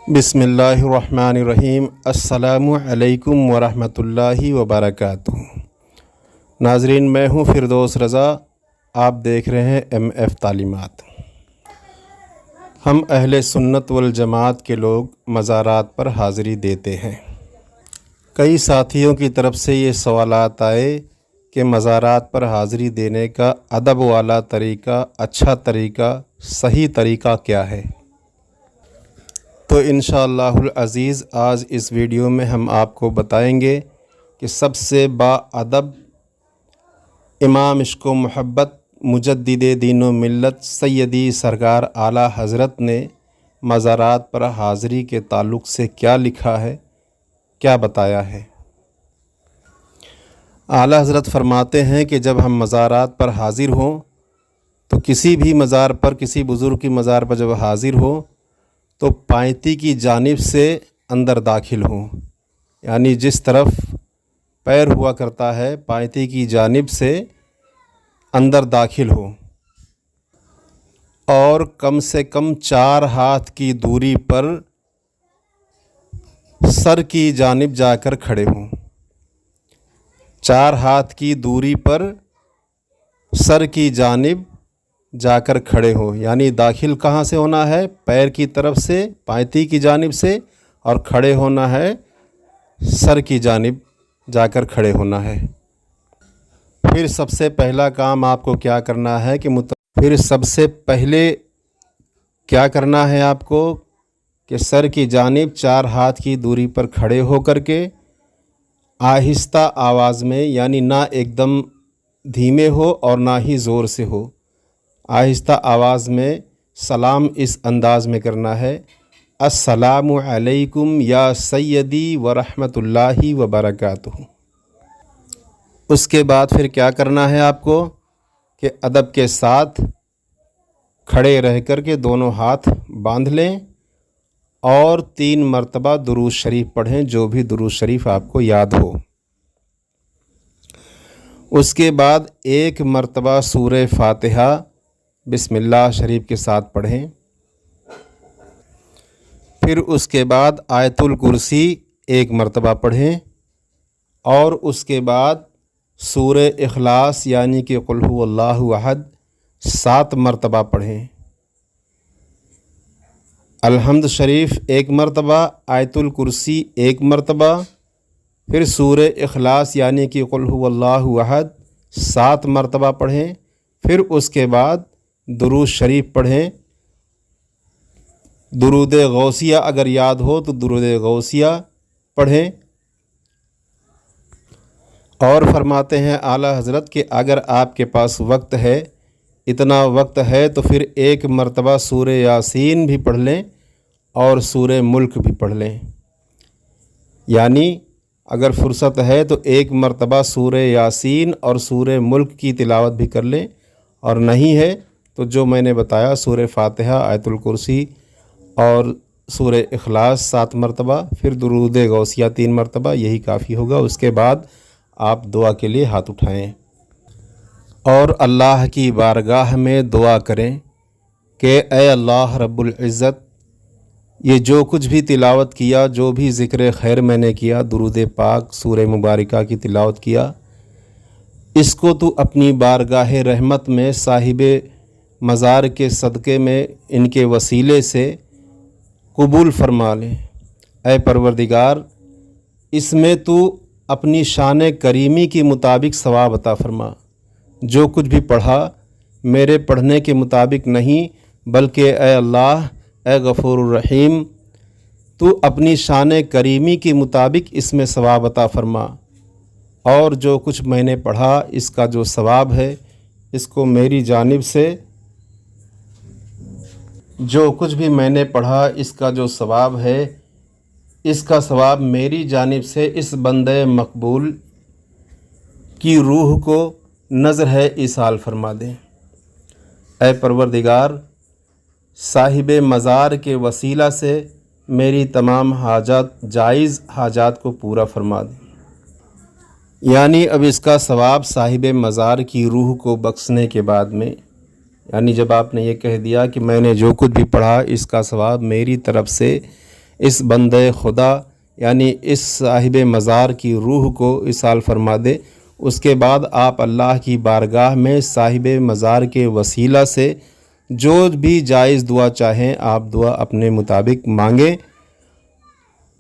बिस्मिल्लाहिर्रहमानिर्रहीम। अस्सलामु अलैकुम वरहमतुल्लाहि वबरकातुहू। नाज़रीन, मैं हूँ फ़िरदौस रज़ा। आप देख रहे हैं MF तालीमात। हम अहले सुन्नत वल जमात के लोग मज़ारात पर हाज़िरी देते हैं। कई साथियों की तरफ से ये सवालात आए कि मज़ारात पर हाज़िरी देने का अदब वाला तरीक़ा, अच्छा तरीक़ा, सही तरीक़ा क्या है। तो इंशाअल्लाहुल अज़ीज़ आज इस वीडियो में हम आपको बताएंगे कि सबसे बाअदब इमाम इश्क़ व मोहब्बत मुजद्दिदे दीन व मिल्लत सैयदी सरकार आला हज़रत ने मज़ारात पर हाज़िरी के ताल्लुक़ से क्या लिखा है, क्या बताया है। आला हज़रत फ़रमाते हैं कि जब हम मज़ारात पर हाज़िर हों तो किसी भी मज़ार पर, किसी बुज़ुर्ग की मज़ार पर जब हाज़िर हो तो पायती की जानिब से अंदर दाखिल हों, यानी जिस तरफ पैर हुआ करता है पायती की जानिब से अंदर दाखिल हो और कम से कम 4 हाथ की दूरी पर सर की जानिब जाकर खड़े हों। 4 हाथ की दूरी पर सर की जानिब जाकर खड़े हो, यानी दाखिल कहाँ से होना है, पैर की तरफ से, पायती की जानिब से, और खड़े होना है सर की जानिब जाकर खड़े होना है। फिर सबसे पहला काम आपको क्या करना है कि फिर सबसे पहले क्या करना है आपको कि सर की जानिब 4 हाथ की दूरी पर खड़े हो कर के आहिस्ता आवाज़ में, यानी ना एकदम धीमे हो और ना ही ज़ोर से हो, आहिस्ता आवाज़ में सलाम इस अंदाज़ में करना है, अस्सलामु अलैकुम या सैयदी व रहमतुल्लाहि व बरकातुहू। उसके बाद फिर क्या करना है आपको कि अदब के साथ खड़े रह कर के दोनों हाथ बांध लें और 3 मरतबा दुरूद शरीफ पढ़ें, जो भी दुरूद शरीफ आपको याद हो। उसके बाद 1 मरतबा सूरे फ़ातिहा बिस्मिल्लाह शरीफ के साथ पढ़ें। फिर उसके बाद आयतुल कुर्सी 1 मरतबा पढ़ें और उसके बाद सूरे इखलास यानी कि कुल हुवल्लाहु अहद 7 मरतबा पढ़ें। अलहम्द शरीफ 1 मरतबा, आयतुल कुर्सी 1 मरतबा, फिर सूरे इखलास यानी कि कुल हुवल्लाहु अहद 7 मरतबा पढ़ें। फिर उसके बाद दुरूद शरीफ पढ़ें। दुरूद गौसिया अगर याद हो तो दुरूद गौसिया पढ़ें। और फरमाते हैं आला हज़रत कि अगर आपके पास वक्त है, इतना वक्त है, तो फिर 1 मरतबा सूरे यासीन भी पढ़ लें और सूरे मुल्क भी पढ़ लें। यानी अगर फ़ुर्सत है तो 1 मरतबा सूरे यासीन और सूरे मुल्क की तिलावत भी कर लें, और नहीं है तो जो मैंने बताया सूरे फ़ातिहा, आयतुल कुर्सी और सूरे इखलास 7 मरतबा, फिर दुरूद गौसिया 3 मरतबा, यही काफ़ी होगा। उसके बाद आप दुआ के लिए हाथ उठाएं और अल्लाह की बारगाह में दुआ करें कि ए अल्लाह रब्बुल इज़्ज़त, ये जो कुछ भी तिलावत किया, जो भी ज़िक्र खैर मैंने किया, दुरूद पाक सूरे मुबारका की तिलावत किया, इसको तू अपनी बारगाह रहमत में साहिबे मज़ार के सदक़े में इनके वसीले से कबूल फरमा ले। ऐ परवरदिगार, इसमें तू अपनी शान करीमी के मुताबिक सवाब अता फरमा। जो कुछ भी पढ़ा मेरे पढ़ने के मुताबिक नहीं, बल्कि ऐ अल्लाह, ऐ गफ़ूरुर रहीम, तू अपनी शान करीमी के मुताबिक इसमें सवाब अता फरमा। और जो कुछ मैंने पढ़ा इसका जो सवाब है, इसको मेरी जानिब से, जो कुछ भी मैंने पढ़ा इसका जो सवाब है, इसका सवाब मेरी जानिब से इस बंदे मकबूल की रूह को नज़र है इसाल फरमा दें। ऐ परवरदिगार, साहिबे मज़ार के वसीला से मेरी तमाम हाजात, जायज़ हाजात को पूरा फरमा दें। यानी अब इसका सवाब साहिबे मज़ार की रूह को बख्शने के बाद में, यानी जब आपने ये कह दिया कि मैंने जो कुछ भी पढ़ा इसका सवाब मेरी तरफ से اس بندے خدا یعنی اس صاحب مزار کی روح کو اصال فرما دے۔ اس کے بعد آپ اللہ کی بارگاہ میں صاحب مزار کے وسیلہ سے جو بھی جائز دعا چاہیں آپ دعا اپنے مطابق مانگیں،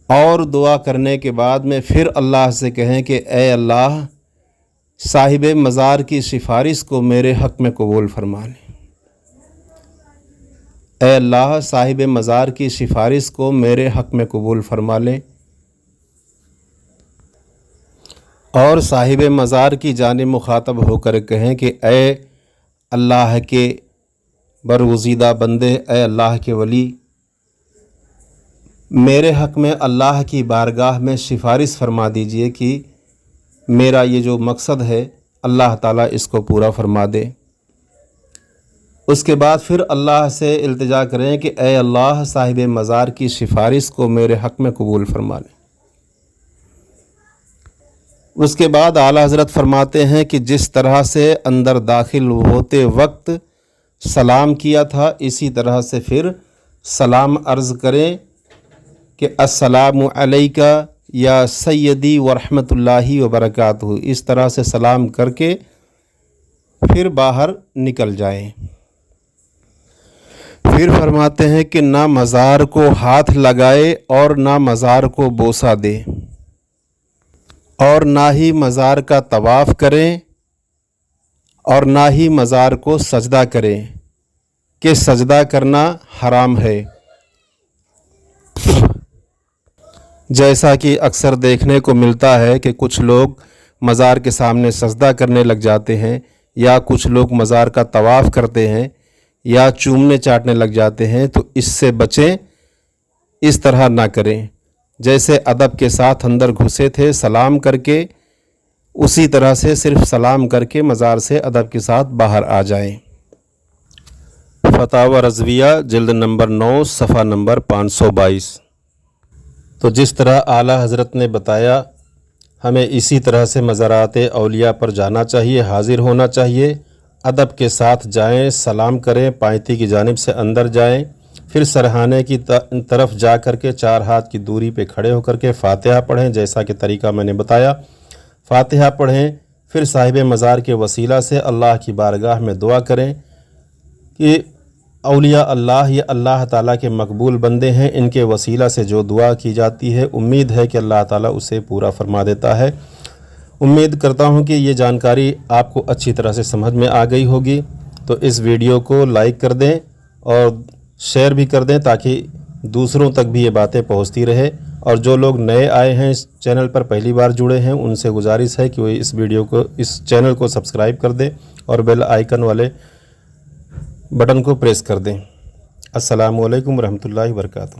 اور دعا کرنے کے بعد میں پھر اللہ سے کہیں کہ اے اللہ صاحب مزار کی سفارش کو میرے حق میں قبول فرما لیں، اے اللہ صاحب مزار کی سفارش کو میرے حق میں قبول فرما لیں، اور صاحب مزار کی جانب مخاطب ہو کر کہیں کہ اے اللہ کے برگزیدہ بندے، اے اللہ کے ولی، میرے حق میں اللہ کی بارگاہ میں سفارش فرما دیجئے کہ میرا یہ جو مقصد ہے اللہ تعالیٰ اس کو پورا فرما دے۔ اس کے بعد پھر اللہ سے التجا کریں کہ اے اللہ صاحب مزار کی سفارش کو میرے حق میں قبول فرما لیں۔ اس کے بعد اعلیٰ حضرت فرماتے ہیں کہ جس طرح سے اندر داخل ہوتے وقت سلام کیا تھا، اسی طرح سے پھر سلام عرض کریں کہ السلام علیکہ یا سیدی ورحمۃ اللہ وبرکاتہ، اس طرح سے سلام کر کے پھر باہر نکل جائیں۔ پھر فرماتے ہیں کہ نہ مزار کو ہاتھ لگائے اور نہ مزار کو بوسہ دے، اور نہ ہی مزار کا طواف کریں اور نہ ہی مزار کو سجدہ کریں کہ سجدہ کرنا حرام ہے۔ جیسا کہ اکثر دیکھنے کو ملتا ہے کہ کچھ لوگ مزار کے سامنے سجدہ کرنے لگ جاتے ہیں، یا کچھ لوگ مزار کا طواف کرتے ہیں یا چومنے چاٹنے لگ جاتے ہیں، تو اس سے بچیں، اس طرح نہ کریں۔ جیسے ادب کے ساتھ اندر گھسے تھے سلام کر کے، اسی طرح سے صرف سلام کر کے مزار سے ادب کے ساتھ باہر آ جائیں۔ فتاوی رضویہ جلد نمبر 9 صفحہ نمبر 522۔ تو جس طرح اعلیٰ حضرت نے بتایا، ہمیں اسی طرح سے مزارات اولیاء پر جانا چاہیے، حاضر ہونا چاہیے، ادب کے ساتھ جائیں، سلام کریں، پائتی کی جانب سے اندر جائیں، پھر سرہانے کی طرف جا کر کے 4 ہاتھ کی دوری پہ کھڑے ہو کر کے فاتحہ پڑھیں، جیسا کہ طریقہ میں نے بتایا۔ فاتحہ پڑھیں، پھر صاحب مزار کے وسیلہ سے اللہ کی بارگاہ میں دعا کریں کہ اولیاء اللہ یہ اللہ تعالیٰ کے مقبول بندے ہیں، ان کے وسیلہ سے جو دعا کی جاتی ہے امید ہے کہ اللہ تعالیٰ اسے پورا فرما دیتا ہے۔ امید کرتا ہوں کہ یہ جانکاری آپ کو اچھی طرح سے سمجھ میں آ گئی ہوگی، تو اس ویڈیو کو لائک کر دیں اور شیئر بھی کر دیں تاکہ دوسروں تک بھی یہ باتیں پہنچتی رہے، اور جو لوگ نئے آئے ہیں اس چینل پر پہلی بار جڑے ہیں ان سے گزارش ہے کہ وہ اس چینل کو سبسکرائب کر دیں اور بیل آئیکن والے بٹن کو پریس کر دیں۔ السلام علیکم ورحمۃ اللہ وبرکاتہ۔